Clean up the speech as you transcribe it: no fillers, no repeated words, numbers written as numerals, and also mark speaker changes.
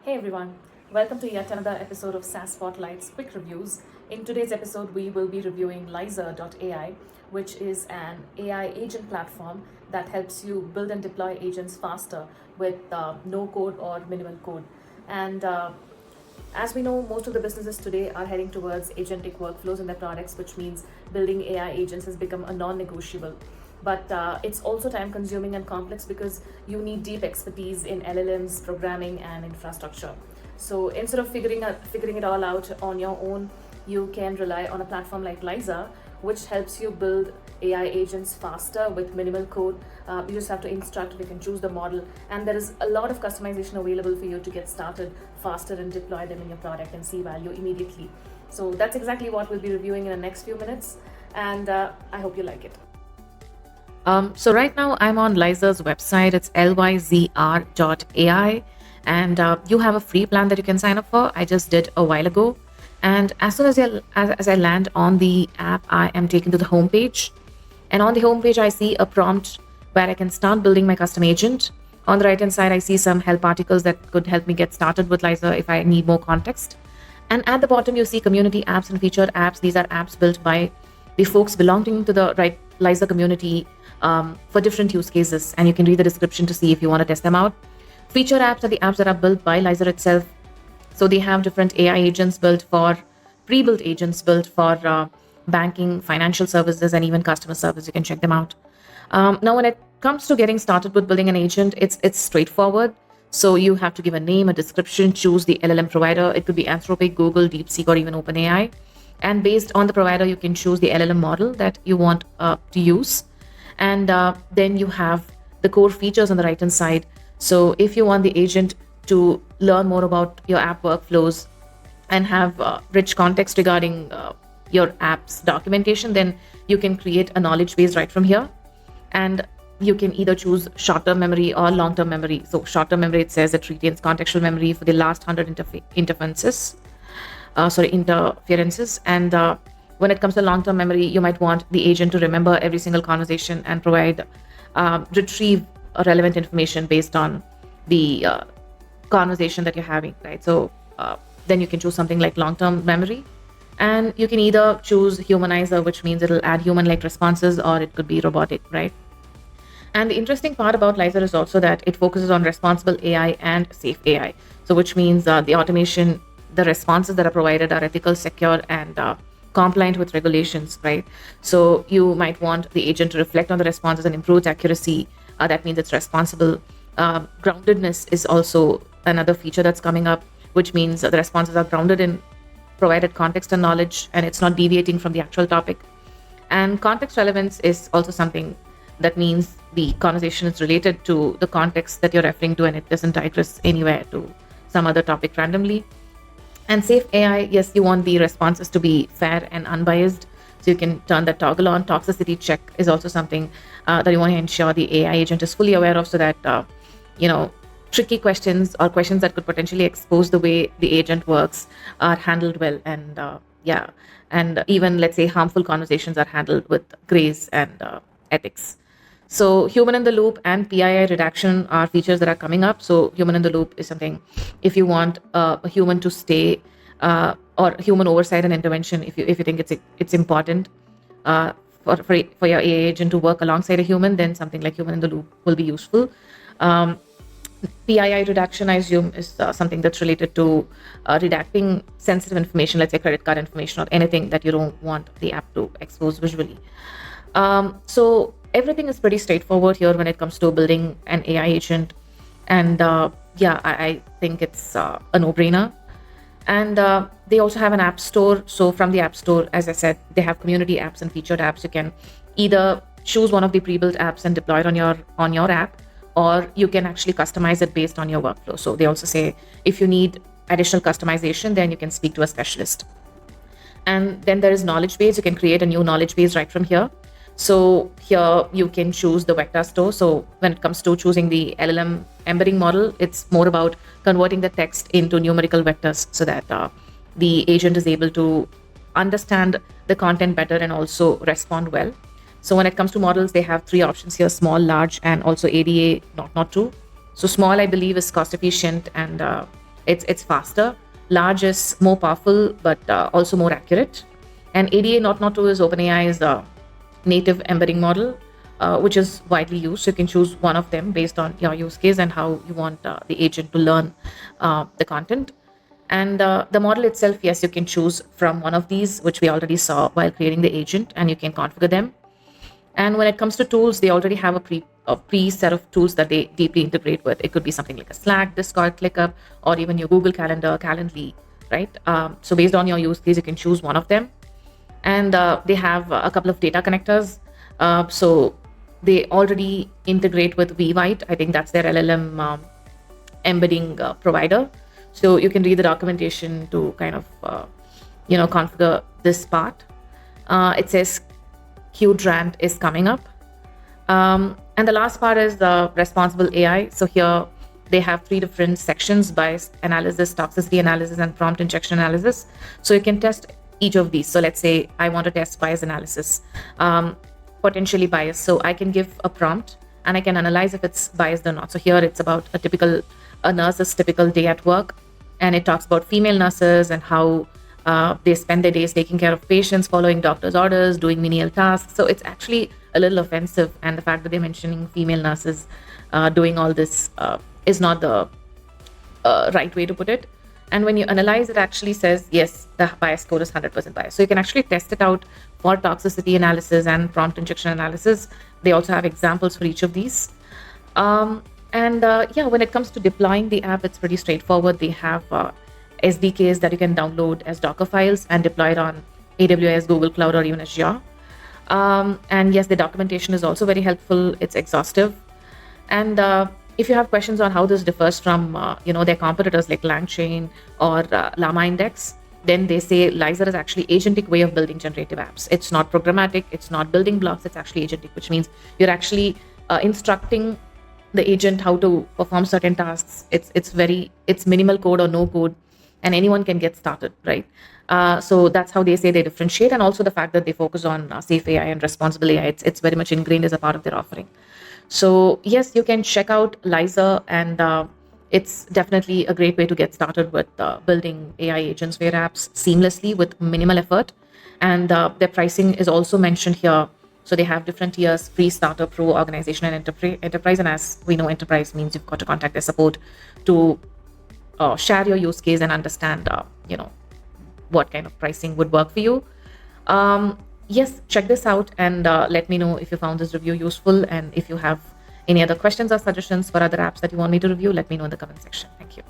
Speaker 1: Hey everyone, welcome to yet another episode of SaaS Spotlight's Quick Reviews. In today's episode, we will be reviewing Lizer.ai, which is an AI agent platform that helps you build and deploy agents faster with no code or minimal code. And as we know, most of the businesses today are heading towards agentic workflows in their products, which means building AI agents has become a non-negotiable. But it's also time consuming and complex because you need deep expertise in LLMs, programming, and infrastructure. So instead of figuring it all out on your own, you can rely on a platform like Lizer, which helps you build AI agents faster with minimal code. You just have to instruct, you can choose the model, and there is a lot of customization available for you to get started faster and deploy them in your product and see value immediately. So that's exactly what we'll be reviewing in the next few minutes, and I hope you like it. So right now I'm on Lizer's website. It's lyzr.ai, and you have a free plan that you can sign up for. I just did a while ago, and as soon as I land on the app, I am taken to the home page, and on the home page I see a prompt where I can start building my custom agent. On the right hand side, I see some help articles that could help me get started with Lizer if I need more context. And at the bottom, you see community apps and featured apps. These are apps built by the folks belonging to the right Lizer community for different use cases, and you can read the description to see if you want to test them out. Feature apps are the apps that are built by Lizer itself. So they have different AI agents built for, pre-built agents built for banking, financial services, and even customer service. You can check them out. Now, when it comes to getting started with building an agent, it's straightforward. So you have to give a name, a description, choose the LLM provider. It could be Anthropic, Google, DeepSeek, or even OpenAI. And based on the provider, you can choose the LLM model that you want to use. And then you have the core features on the right hand side. So if you want the agent to learn more about your app workflows and have rich context regarding your app's documentation, then you can create a knowledge base right from here. And you can either choose short-term memory or long-term memory. So short-term memory, it says it retains contextual memory for the last 100 interferences. And when it comes to long-term memory, you might want the agent to remember every single conversation and retrieve relevant information based on the conversation that you're having, right? So then you can choose something like long-term memory, and you can either choose humanizer, which means it'll add human-like responses, or it could be robotic, right? And the interesting part about Lizer is also that it focuses on responsible AI and safe AI. So which means the automation, the responses that are provided are ethical, secure, and compliant with regulations, right? So you might want the agent to reflect on the responses and improve its accuracy. That means it's responsible. Groundedness is also another feature that's coming up, which means the responses are grounded in provided context and knowledge, and it's not deviating from the actual topic. And context relevance is also something that means the conversation is related to the context that you're referring to, and it doesn't digress anywhere to some other topic randomly. And safe AI, yes, you want the responses to be fair and unbiased. So you can turn that toggle on. Toxicity check is also something that you want to ensure the AI agent is fully aware of, so that, tricky questions or questions that could potentially expose the way the agent works are handled well. And and even, let's say, harmful conversations are handled with grace and ethics. So human in the loop and PII redaction are features that are coming up. So human in the loop is something, if you want a human to stay or human oversight and intervention, if you think it's important for your AI agent to work alongside a human, then something like human in the loop will be useful. PII redaction, I assume, is something that's related to redacting sensitive information, let's say credit card information or anything that you don't want the app to expose visually. So everything is pretty straightforward here when it comes to building an AI agent. And I think it's a no-brainer. And they also have an app store. So from the app store, as I said, they have community apps and featured apps. You can either choose one of the pre-built apps and deploy it on your app, or you can actually customize it based on your workflow. So they also say if you need additional customization, then you can speak to a specialist. And then there is knowledge base. You can create a new knowledge base right from here. So here you can choose the vector store. So when it comes to choosing the LLM embedding model, it's more about converting the text into numerical vectors so that the agent is able to understand the content better and also respond well. So when it comes to models, they have three options here: small, large, and also ADA not true. So small, I believe, is cost efficient and It's faster. Large is more powerful, but also more accurate. And ADA 002 is OpenAI's native embedding model, which is widely used. So you can choose one of them based on your use case and how you want the agent to learn the content. And the model itself, yes, you can choose from one of these, which we already saw while creating the agent, and you can configure them. And when it comes to tools, they already have a pre set of tools that they deeply integrate with. It could be something like a Slack, Discord, ClickUp, or even your Google Calendar, Calendly, right? So based on your use case, you can choose one of them. And they have a couple of data connectors. So they already integrate with VWhite. I think that's their LLM embedding provider. So you can read the documentation to kind of, configure this part. It says Qdrant is coming up. And the last part is the responsible AI. So here they have 3 different sections: bias analysis, toxicity analysis, and prompt injection analysis. So you can test each of these. So let's say I want to test bias analysis, potentially biased. So I can give a prompt and I can analyze if it's biased or not. So here it's about a nurse's typical day at work. And it talks about female nurses and how they spend their days taking care of patients, following doctor's orders, doing menial tasks. So it's actually a little offensive. And the fact that they're mentioning female nurses doing all this is not the right way to put it. And when you analyze, it actually says, yes, the bias score is 100% biased. So you can actually test it out for toxicity analysis and prompt injection analysis. They also have examples for each of these. When it comes to deploying the app, it's pretty straightforward. They have SDKs that you can download as Docker files and deploy it on AWS, Google Cloud, or even Azure. And yes, the documentation is also very helpful. It's exhaustive. And if you have questions on how this differs from their competitors like LangChain or Llama Index, then they say Lizer is actually agentic way of building generative apps. It's not programmatic. It's not building blocks. It's actually agentic, which means you're actually instructing the agent how to perform certain tasks. It's minimal code or no code, and anyone can get started, right? So that's how they say they differentiate. And also the fact that they focus on safe AI and responsible AI. It's very much ingrained as a part of their offering. So yes, you can check out Lizer, and it's definitely a great way to get started with building AI agents for your apps seamlessly with minimal effort. And their pricing is also mentioned here. So they have different tiers: free, starter, pro, organization, and enterprise. And as we know, enterprise means you've got to contact their support to share your use case and understand, what kind of pricing would work for you. Yes, check this out and let me know if you found this review useful. And if you have any other questions or suggestions for other apps that you want me to review, let me know in the comment section. Thank you.